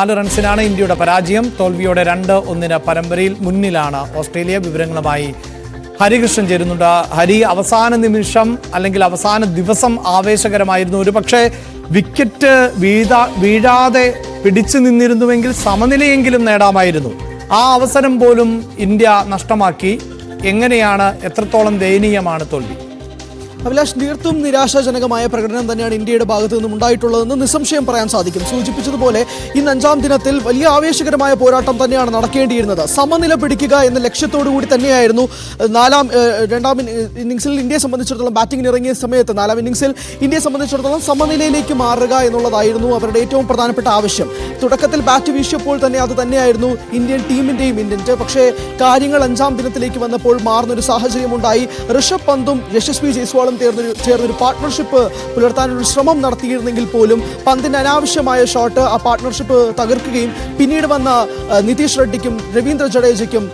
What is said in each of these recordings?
4 റൺസിനാണ് ഇന്ത്യയുടെ പരാജയം. തോൽവിയോടെ 2-1 പരമ്പരയിൽ മുന്നിലാണ് ഓസ്ട്രേലിയ. വിവരങ്ങളുമായി ഹരികൃഷ്ണൻ ചേരുന്നുണ്ട്. ഹരി, അവസാന നിമിഷം അല്ലെങ്കിൽ അവസാന ദിവസം ആവേശകരമായിരുന്നു. ഒരുപക്ഷെ വിക്കറ്റ് വീഴാതെ പിടിച്ചു നിന്നിരുന്നുവെങ്കിൽ സമനിലയെങ്കിലും നേടാമായിരുന്നു. ആ അവസരം പോലും ഇന്ത്യ നഷ്ടമാക്കി. എങ്ങനെയാണ്, എത്രത്തോളം ദയനീയമാണ് തോൽവി? അഭിലാഷ്, തീർത്തും നിരാശാജനകമായ പ്രകടനം തന്നെയാണ് ഇന്ത്യയുടെ ഭാഗത്തു നിന്നും ഉണ്ടായിട്ടുള്ളതെന്ന് നിസ്സംശയം പറയാൻ സാധിക്കും. സൂചിപ്പിച്ചതുപോലെ ഇന്ന് 5ാം ദിനത്തിൽ വലിയ ആവേശകരമായ പോരാട്ടം തന്നെയാണ് നടക്കേണ്ടിയിരുന്നത്. സമനില പിടിക്കുക എന്ന ലക്ഷ്യത്തോടു കൂടി തന്നെയായിരുന്നു രണ്ടാം ഇന്നിംഗ്സിൽ ഇന്ത്യയെ സംബന്ധിച്ചിടത്തോളം ബാറ്റിംഗിന് ഇറങ്ങിയ സമയത്ത് 4ാം ഇന്നിംഗ്സിൽ ഇന്ത്യയെ സംബന്ധിച്ചിടത്തോളം സമനിലയിലേക്ക് മാറുക എന്നുള്ളതായിരുന്നു അവരുടെ ഏറ്റവും പ്രധാനപ്പെട്ട ആവശ്യം. തുടക്കത്തിൽ ബാറ്റ് വീശിയപ്പോൾ തന്നെ അത് തന്നെയായിരുന്നു ഇന്ത്യൻ ടീമിന്റെയും ഇന്ത്യൻ്റെ. പക്ഷേ കാര്യങ്ങൾ 5ാം ദിനത്തിലേക്ക് വന്നപ്പോൾ മാറുന്നൊരു സാഹചര്യമുണ്ടായി. ഋഷഭ് പന്തും യശസ്വി ജയ്സ്വാളും ചേർന്നൊരു പാർട്ട്ണർഷിപ്പ് പുലർത്താനൊരു ശ്രമം നടത്തിയിരുന്നെങ്കിൽ പോലും പന്തിന്റെ അനാവശ്യമായ ഷോട്ട് ആ പാർട്ട്ണർഷിപ്പ് തകർക്കുകയും പിന്നീട് വന്ന നിതീഷ് റെഡ്ഡിക്കും രവീന്ദ്ര ജഡേജയ്ക്കും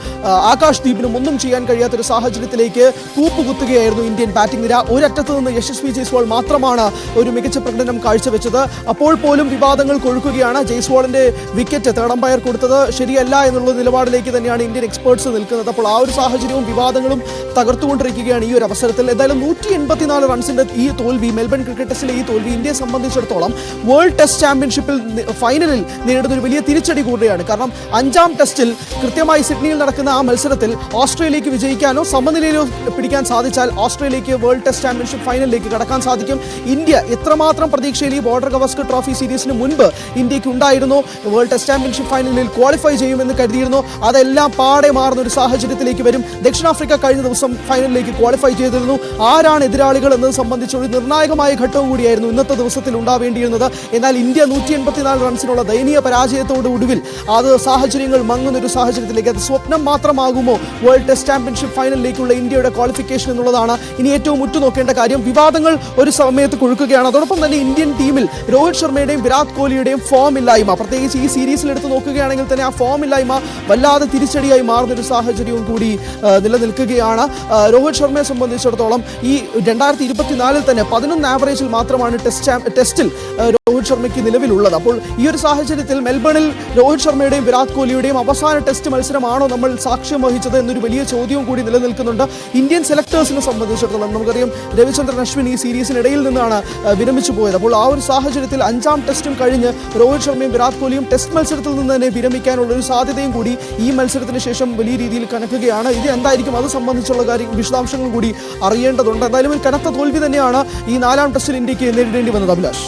ആകാശ് ദീപിനും ഒന്നും ചെയ്യാൻ കഴിയാത്തൊരു സാഹചര്യത്തിലേക്ക് കൂപ്പുകുത്തുകയായിരുന്നു ഇന്ത്യൻ ബാറ്റിംഗ് നിര. ഒരറ്റത്ത് നിന്ന് യശസ്വി ജയ്സ്വാൾ മാത്രമാണ് ഒരു മികച്ച പ്രകടനം കാഴ്ചവെച്ചത്. അപ്പോൾ പോലും വിവാദങ്ങൾ കൊഴുക്കുകയാണ്. ജയ്സ്വാളിന്റെ വിക്കറ്റ് തേർഡ് അമ്പയർ കൊടുത്തത് ശരിയല്ല എന്നുള്ള നിലപാടിലേക്ക് തന്നെയാണ് ഇന്ത്യൻ എക്സ്പേർട്സ് നിൽക്കുന്നത്. അപ്പോൾ ആ ഒരു സാഹചര്യവും വിവാദങ്ങളും തകർത്തുകൊണ്ടിരിക്കുകയാണ് ഈ ഒരു അവസരത്തിൽ. എന്തായാലും 184 റൺസിന്റെ ഈ തോൽവി, മെൽബൺ ക്രിക്കറ്റ് ടെസ്റ്റിലെ ഈ തോൽവി ഇന്ത്യയെ സംബന്ധിച്ചിടത്തോളം വേൾഡ് ടെസ്റ്റ് ചാമ്പ്യൻഷിപ്പിൽ ഫൈനലിൽ നേരിടുന്ന ഒരു വലിയ തിരിച്ചടി കൂടിയാണ്. കാരണം 5ാം ടെസ്റ്റിൽ കൃത്യമായി സിഡ്നിയിൽ നടക്കുന്ന ആ മത്സരത്തിൽ ഓസ്ട്രേലിയക്ക് വിജയിക്കാനോ സമനിലയിലോ പിടിക്കാൻ സാധിച്ചാൽ ഓസ്ട്രേലിയക്ക് വേൾഡ് ടെസ്റ്റ് ചാമ്പ്യൻഷിപ്പ് ഫൈനലിലേക്ക് കടക്കാൻ സാധിക്കും. ഇന്ത്യ എത്രമാത്രം പ്രതീക്ഷയിൽ ഈ ബോർഡർ ഗവാസ്കർ ട്രോഫി സീരീസിന് മുൻപ് ഇന്ത്യക്ക് ഉണ്ടായിരുന്നു. വേൾഡ് ടെസ്റ്റ് ചാമ്പ്യൻഷിപ്പ് ഫൈനലിൽ ക്വാളിഫൈ ചെയ്യുമെന്ന് കരുതിയിരുന്നു. അതെല്ലാം പാടെ മാറുന്ന ഒരു സാഹചര്യത്തിലേക്ക് വരും. ദക്ഷിണാഫ്രിക്ക കഴിഞ്ഞ ദിവസം ഫൈനലിലേക്ക് ക്വാളിഫൈ ചെയ്തിരുന്നു. ആരാണ് എതിരാളികൾ എന്നത് സംബന്ധിച്ച ഒരു നിർണായകമായ ഘട്ടവും കൂടിയായിരുന്നു ഇന്നത്തെ ദിവസത്തിൽ ഉണ്ടാവേണ്ടിയിരുന്നത്. എന്നാൽ ഇന്ത്യ 184 റൺസിനുള്ള ദയനീയ പരാജയത്തോട് ഒടുവിൽ അത് സാഹചര്യങ്ങൾ മങ്ങുന്നൊരു സാഹചര്യത്തിലേക്ക്, അത് സ്വപ്നം മാത്രമാകുമോ വേൾഡ് ടെസ്റ്റ് ചാമ്പ്യൻഷിപ്പ് ഫൈനലിലേക്കുള്ള ഇന്ത്യയുടെ ക്വാളിഫിക്കേഷൻ എന്നുള്ളതാണ് ഇനി ഏറ്റവും ഉറ്റുനോക്കേണ്ട കാര്യം. വിവാദങ്ങൾ ഒരു സമയത്ത് കൊഴുക്കുകയാണ്. അതോടൊപ്പം തന്നെ ഇന്ത്യൻ ടീമിൽ രോഹിത് ശർമ്മയുടെയും വിരാട് കോഹ്ലിയുടെയും ഫോം ഇല്ലായ്മ, പ്രത്യേകിച്ച് ഈ സീരീസിൽ എടുത്ത് നോക്കുകയാണെങ്കിൽ തന്നെ ആ ഫോം ഇല്ലായ്മ വല്ലാതെ തിരിച്ചടിയായി മാറുന്നൊരു സാഹചര്യവും കൂടി നിലനിൽക്കുകയാണ്. രോഹിത് ശർമ്മയെ സംബന്ധിച്ചിടത്തോളം ഈ 2024 തന്നെ 11 ആവറേജിൽ മാത്രമാണ് ടെസ്റ്റിൽ രോഹിത് ശർമ്മയ്ക്ക് നിലവിലുള്ളത്. അപ്പോൾ ഈ ഒരു സാഹചര്യത്തിൽ മെൽബണിൽ രോഹിത് ശർമ്മയുടെയും വിരാട് കോഹ്ലിയുടെയും അവസാന ടെസ്റ്റ് മത്സരമാണോ നമ്മൾ സാക്ഷ്യം വഹിച്ചത് എന്നൊരു വലിയ ചോദ്യവും കൂടി നിലനിൽക്കുന്നുണ്ട്. ഇന്ത്യൻ സെലക്ടേഴ്സിനെ സംബന്ധിച്ചിടത്തോളം നമുക്കറിയാം രവിചന്ദ്രൻ അശ്വിൻ ഈ സീരീസിനിടയിൽ നിന്നാണ് വിരമിച്ചു പോയത്. അപ്പോൾ ആ ഒരു സാഹചര്യത്തിൽ 5ാം ടെസ്റ്റും കഴിഞ്ഞ് രോഹിത് ശർമ്മയും വിരാട് കോഹ്ലിയും ടെസ്റ്റ് മത്സരത്തിൽ നിന്ന് തന്നെ വിരമിക്കാനുള്ള ഒരു സാധ്യതയും കൂടി ഈ മത്സരത്തിന് ശേഷം വലിയ രീതിയിൽ കണക്കുകയാണ്. ഇത് എന്തായിരിക്കും അത് സംബന്ധിച്ചുള്ള വിശദാംശങ്ങൾ കൂടി അറിയേണ്ടതുണ്ട്. എന്തായാലും ഒരു കനത്ത തോൽവി തന്നെയാണ് ഈ 4ാം ടെസ്റ്റിൽ ഇന്ത്യക്ക് നേരിടേണ്ടി വന്നത്. അഭിലാഷ്,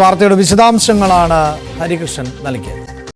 വാർത്തയുടെ വിശദാംശങ്ങളാണ് ഹരികൃഷ്ണൻ നൽകിയത്.